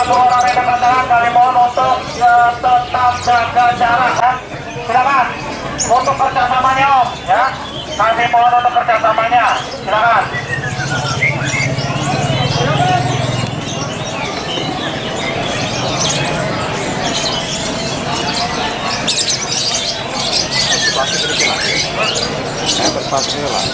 para pengelola kendaraan kami mohon untuk tetap jaga jarak ya. Silakan untuk kerjasamanya Om ya. Kami mohon untuk kerjasamanya. Silakan. Berpasnya lah.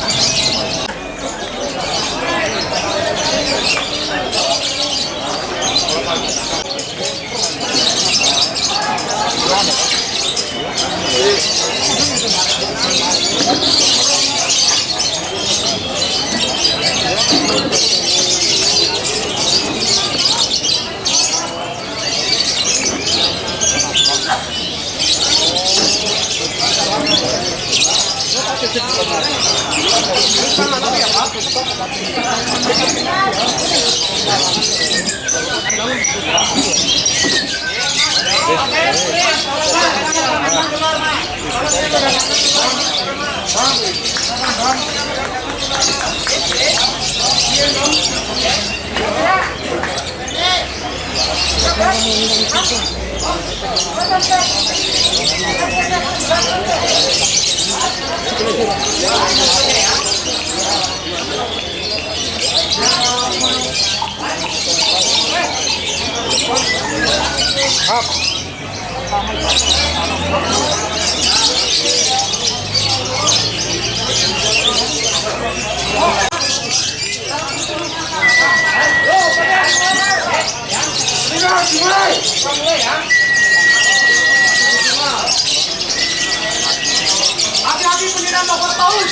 Hati-hati pengguna nomor tahun.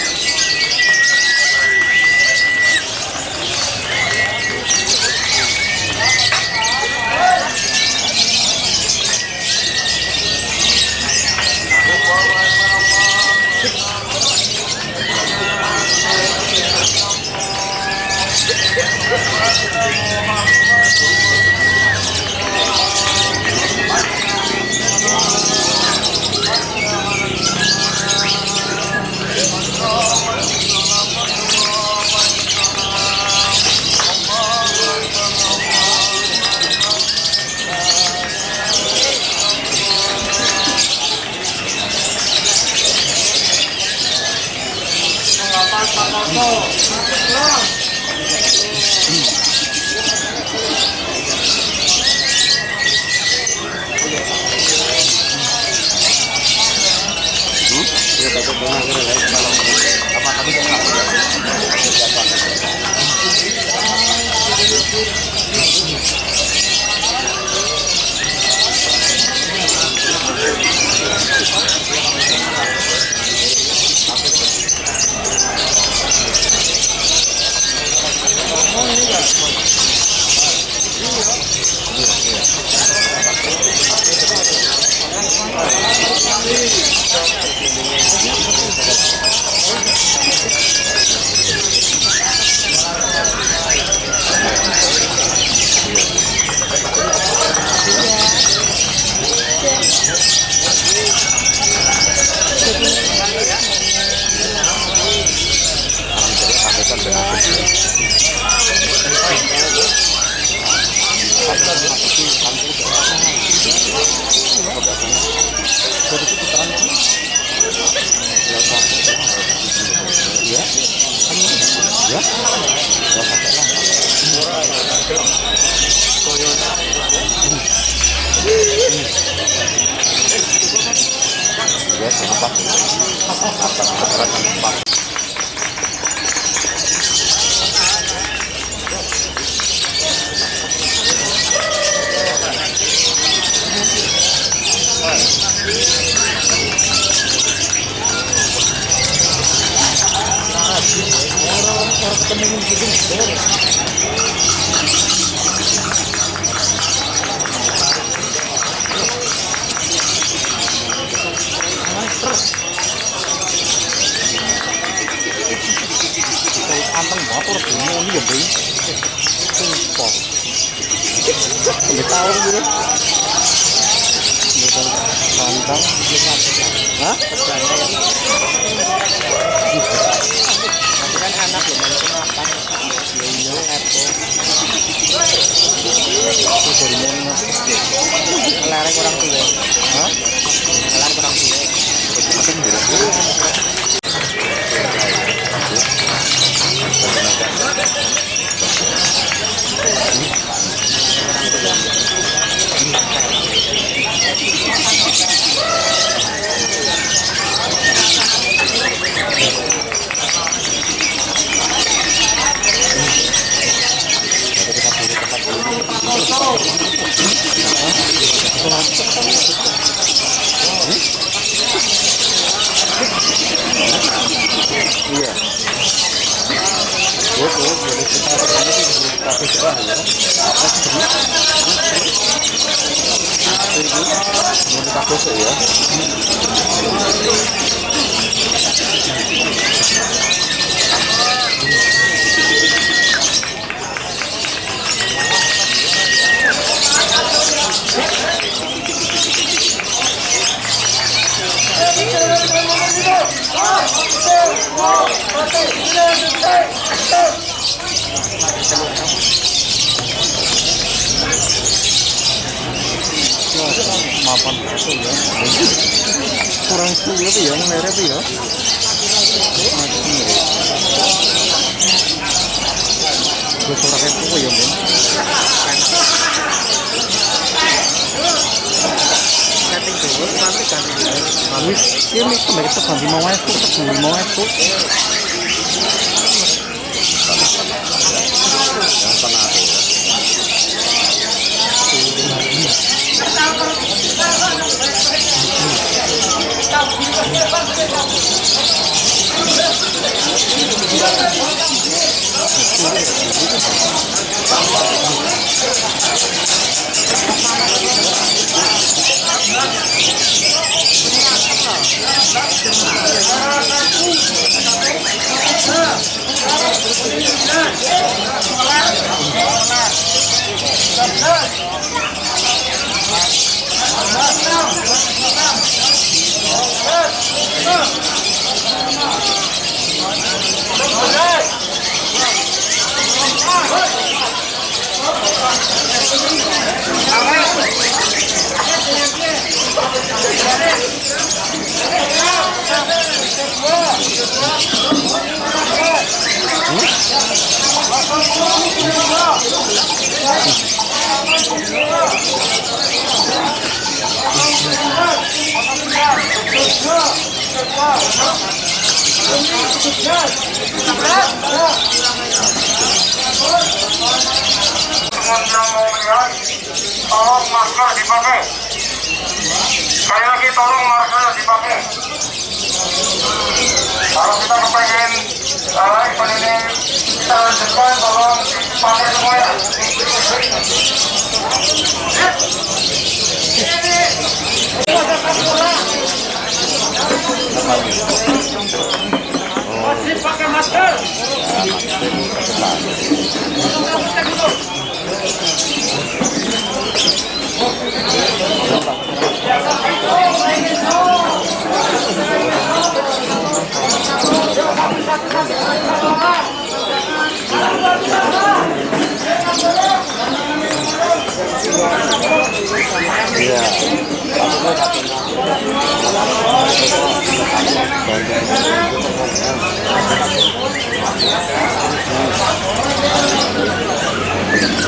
Anteng motor ini ya beli sumpah tahu gitu anteng hah? Kan anak loh main makan ya Apple Nalar kurang tuwe. Hah? Nalar kurang tuwe. Penting dulu. Iya. Jadi kita tapi cerah ya. Apa sih? Ini takut ya. Mapan itu ya. Kurang suwe ya merek ya. Gue suara kayak itu ya, Ben. Setting dulu, nanti ganti. Habis ini kembali ke ganti mau es tuh, sebelum mau es tuh. Yang pernah aku ya. Tolong masker dipakai. Sekali lagi tolong masker dipakai. Kalau kita kepengen event ini kita lanjutkan, tolong dipakai semua ya. Wajib pakai masker.